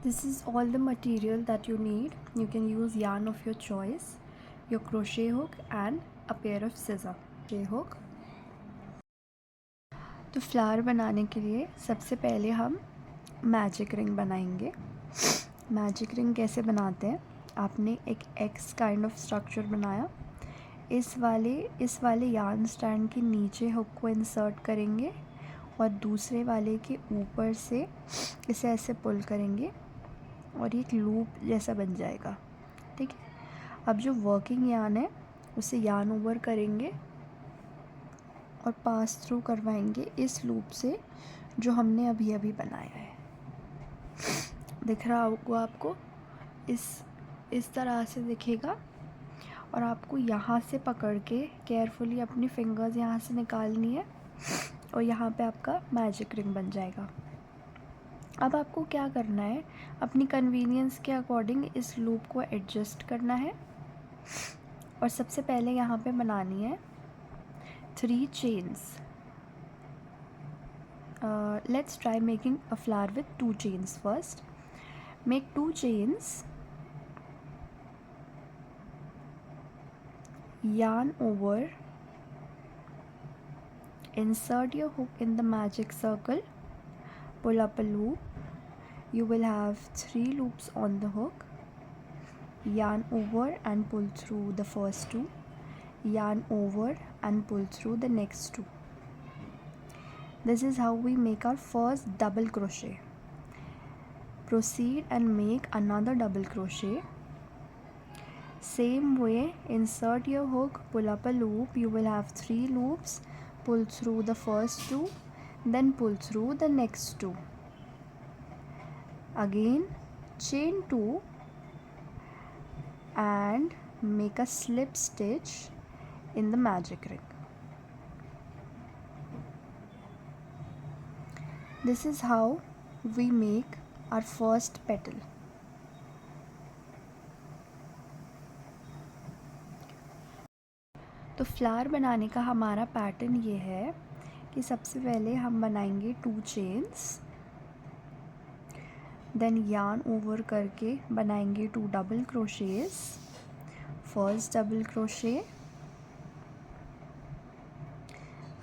This is all the material that you need. You can use yarn of your choice, your crochet hook and a pair of scissors. Crochet hook. तो flower बनाने के लिए सबसे पहले हम magic ring बनाएंगे. Magic ring कैसे बनाते हैं? आपने एक एक्स काइंड ऑफ स्ट्रक्चर बनाया. इस वाले यार्न स्टैंड के नीचे हुक को इंसर्ट करेंगे और दूसरे वाले के ऊपर से इसे ऐसे पुल करेंगे और एक लूप जैसा बन जाएगा. ठीक है. अब जो वर्किंग यार्न है उसे यार्न ओवर करेंगे और पास थ्रू करवाएंगे इस लूप से जो हमने अभी अभी बनाया है. दिख रहा होगा आपको, इस तरह से दिखेगा. और आपको यहाँ से पकड़ के केयरफुली अपनी फिंगर्स यहाँ से निकालनी है और यहाँ पे आपका मैजिक रिंग बन जाएगा. अब आपको क्या करना है, अपनी कन्वीनियंस के अकॉर्डिंग इस लूप को एडजस्ट करना है. और सबसे पहले यहाँ पे बनानी है 3 chains. Let's try making a flower with 2 chains first. Make 2 chains, yarn over, insert your hook in the magic circle, pull up a loop. You will have 3 loops on the hook. Yarn over and pull through the first 2, yarn over and pull through the next 2. This is how we make our first double crochet. Proceed and make another double crochet. Same way, insert your hook, pull up a loop. You will have 3 loops. Pull through the first 2, then pull through the next 2. Again, chain 2 and make a slip stitch in the magic ring. This is how we make our first petal. तो flower बनाने का हमारा pattern ये है कि सबसे पहले हम बनाएंगे 2 चेन्स, देन यार्न ओवर करके बनाएंगे 2 double crochets. First double crochet,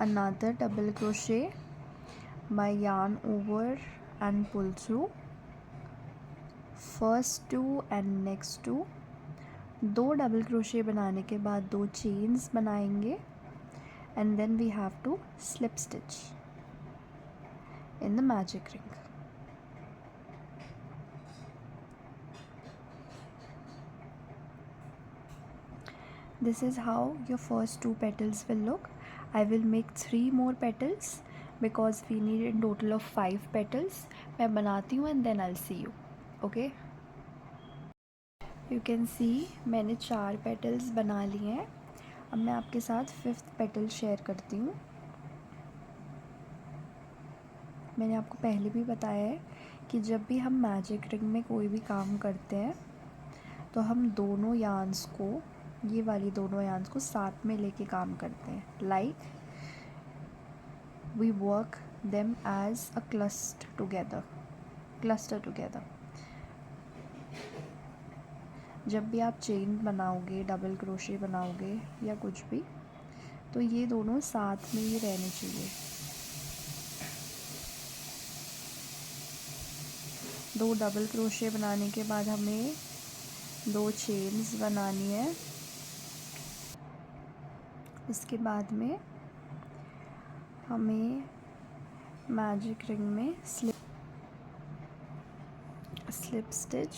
another double crochet by yarn over and pull through first 2 and next 2. 2 double crochet बनाने के बाद 2 चेन्स बनाएंगे and then we have to slip stitch in the magic ring. This is how your first 2 petals will look. I will make 3 more petals because we need a total of 5 petals. मैं बनाती हूँ and then I'll see you. Okay? You can see मैंने 4 petals बना लिए हैं. अब मैं आपके साथ 5th पेटल शेयर करती हूँ. मैंने आपको पहले भी बताया है कि जब भी हम मैजिक रिंग में कोई भी काम करते हैं तो हम दोनों यार्न्स को, ये वाली दोनों यार्न्स को साथ में लेके काम करते हैं. Like we work them as a cluster together. जब भी आप चेन बनाओगे, डबल क्रोशे बनाओगे या कुछ भी, तो ये दोनों साथ में ही रहने चाहिए. 2 डबल क्रोशे बनाने के बाद हमें 2 चेन्स बनानी है. उसके बाद में हमें मैजिक रिंग में स्लिप स्टिच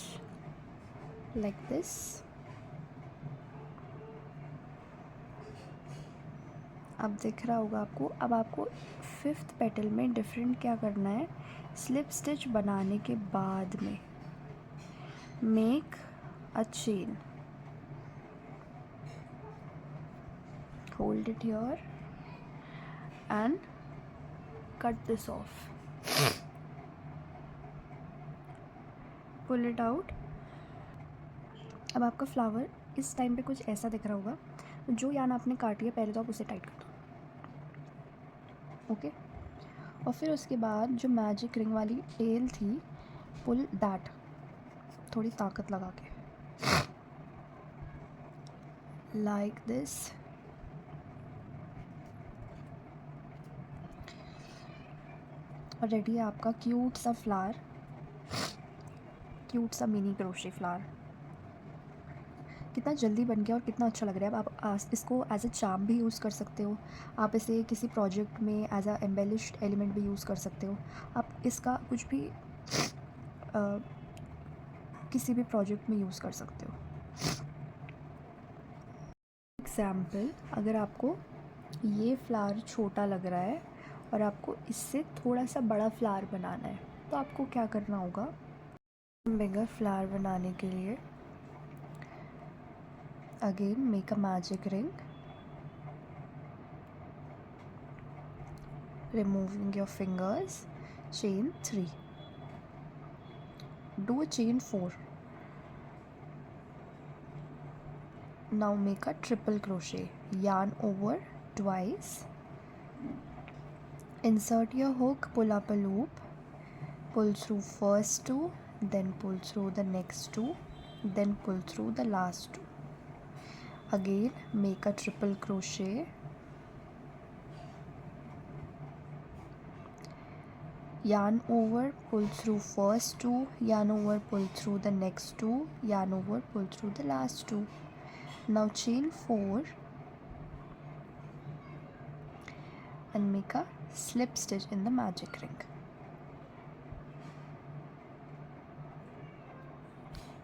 like this. अब दिख रहा होगा आपको. अब आपको 5th पेटल में डिफरेंट क्या करना है, स्लिप स्टिच बनाने के बाद में make a chain, hold it here and cut this off, pull it out. अब आपका फ्लावर इस टाइम पे कुछ ऐसा दिख रहा होगा. तो जो यार्न आपने काटी है पहले तो आप उसे टाइट कर दो. ओके. और फिर उसके बाद जो मैजिक रिंग वाली टेल थी, पुल दैट. थोड़ी ताकत लगा के, लाइक दिस। और रेडी है आपका क्यूट सा फ्लावर, क्यूट सा मिनी क्रोशे फ्लावर। कितना जल्दी बन गया और कितना अच्छा लग रहा है। अब आप इसको एज अ चार्म भी यूज़ कर सकते हो, आप इसे किसी प्रोजेक्ट में एज अ एम्बेलिश्ड एलिमेंट भी यूज़ कर सकते हो। आप इसका कुछ भी किसी भी प्रोजेक्ट में यूज़ कर सकते हो। एग्ज़ाम्पल, अगर आपको ये फ्लावर छोटा लग रहा है और आपको इससे थोड़ा सा बड़ा फ्लावर बनाना है, तो आपको क्या करना होगा? बिगर फ्लावर बनाने के लिए again make a magic ring, removing your fingers, chain 3, do a chain 4, now make a triple crochet, yarn over twice, insert your hook, pull up a loop, pull through first 2, then pull through the next 2, then pull through the last 2, again make a triple crochet, yarn over, pull through first 2, yarn over, pull through the next 2, yarn over, pull through the last 2, now chain 4 and make a slip stitch in the magic ring.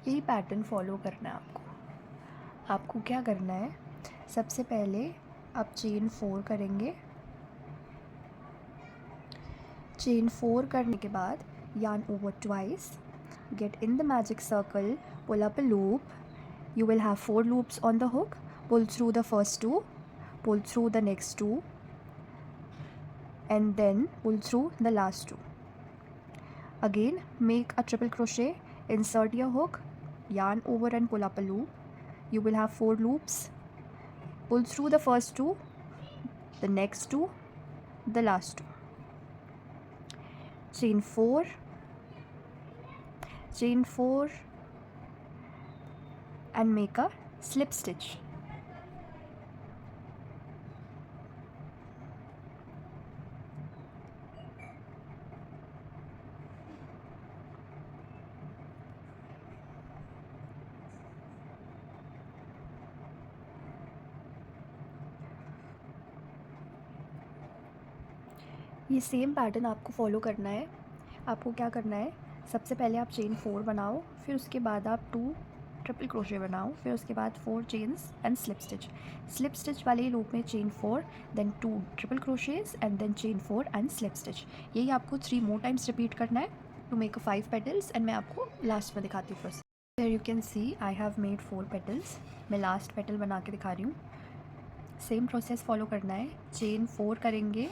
यही pattern follow करना है आपको। आपको क्या करना है, सबसे पहले आप चेन 4 करेंगे, चेन 4 करने के बाद yarn over twice, get in the magic circle, pull up a loop, you will have 4 loops on the hook, pull through the first 2, pull through the next 2 and then pull through the last 2. Again make a triple crochet, insert your hook, yarn over and pull up a loop, you will have 4 loops, pull through the first 2, the next 2, the last 2, chain 4, chain 4 and make a slip stitch. ये same pattern आपको follow करना है। आपको क्या करना है, सबसे पहले आप चेन 4 बनाओ, फिर उसके बाद आप 2 ट्रिपल क्रोशे बनाओ, फिर उसके बाद 4 chains and slip stitch. Slip stitch वाले लूप में chain 4, then 2 triple crochets and then chain 4 and slip stitch. यही आपको 3 मोर टाइम्स रिपीट करना है to make a 5 petals and मैं आपको लास्ट में दिखाती हूँ first. There you can see I have made 4 petals. मैं लास्ट पेटल बना के दिखा रही हूँ। सेम प्रोसेस फॉलो करना है, चेन 4 करेंगे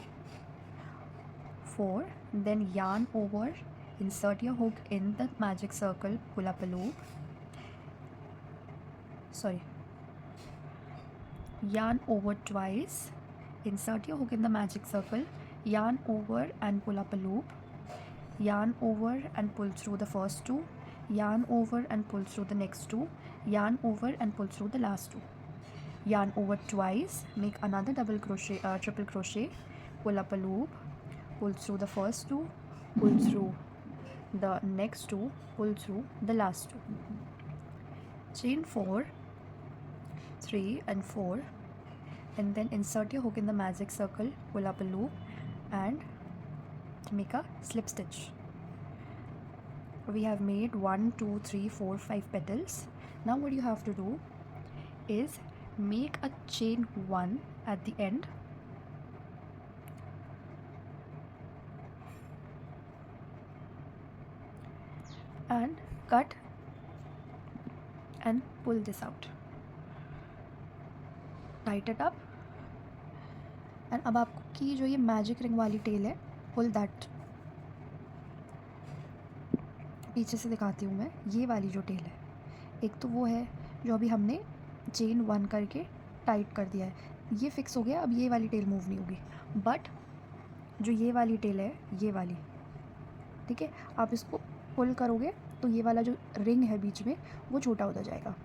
4, then yarn over, insert your hook in the magic circle, pull up a loop, yarn over twice, insert your hook in the magic circle, yarn over and pull up a loop, yarn over and pull through the first 2, yarn over and pull through the next 2, yarn over and pull through the last 2, yarn over twice, make another double crochet, triple crochet, pull up a loop, pull through the first 2, pull through the next 2, pull through the last 2, chain 4, 3 and 4 and then insert your hook in the magic circle, pull up a loop and make a slip stitch. We have made 1 2 3 4 5 petals. Now what you have to do is make a chain 1 at the end, and cut and pull this out, tight it up and अब आपकी जो ये magic ring वाली tell है, pull that. पीछे से दिखाती हूँ मैं, ये वाली जो टेल है, एक तो वो है जो अभी हमने चेन 1 करके टाइट कर दिया है, ये फिक्स हो गया। अब ये वाली टेल मूव नहीं होगी, बट जो ये वाली टेल है, ये वाली, ठीक है, आप इसको पुल करोगे तो ये वाला जो रिंग है बीच में वो छोटा होता जाएगा।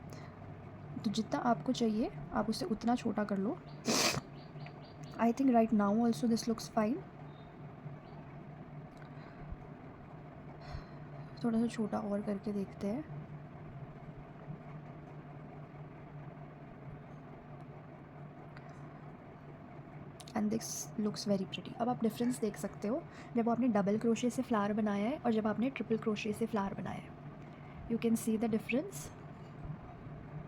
तो जितना आपको चाहिए आप उसे उतना छोटा कर लो। I think right now also this looks fine. थोड़ा सा छोटा और करके देखते हैं। And this looks very pretty. अब आप डिफरेंस देख सकते हो जब आपने डबल क्रोशे से फ्लावर बनाया है और जब आपने ट्रिपल क्रोशे से फ्लावर बनाया है। You can see the difference.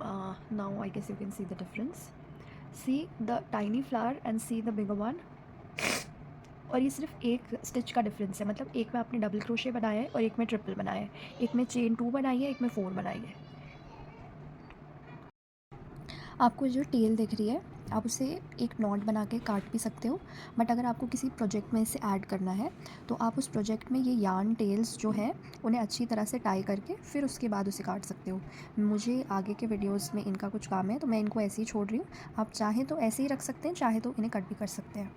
Now I guess you can see the difference. See the tiny flower and see the bigger one. और ये सिर्फ एक स्टिच का डिफरेंस है, मतलब एक में आपने डबल क्रोशे बनाया है और एक में ट्रिपल बनाया है, एक में चेन 2 बनाई है, एक में 4 बनाई है। आपको जो टेल दिख रही है आप उसे एक नॉट बना के काट भी सकते हो, बट अगर आपको किसी प्रोजेक्ट में इसे ऐड करना है तो आप उस प्रोजेक्ट में ये यार्न टेल्स जो है उन्हें अच्छी तरह से टाई करके फिर उसके बाद उसे काट सकते हो। मुझे आगे के वीडियोस में इनका कुछ काम है तो मैं इनको ऐसे ही छोड़ रही हूँ। आप चाहें तो ऐसे ही रख सकते हैं, चाहे तो इन्हें कट भी कर सकते हैं।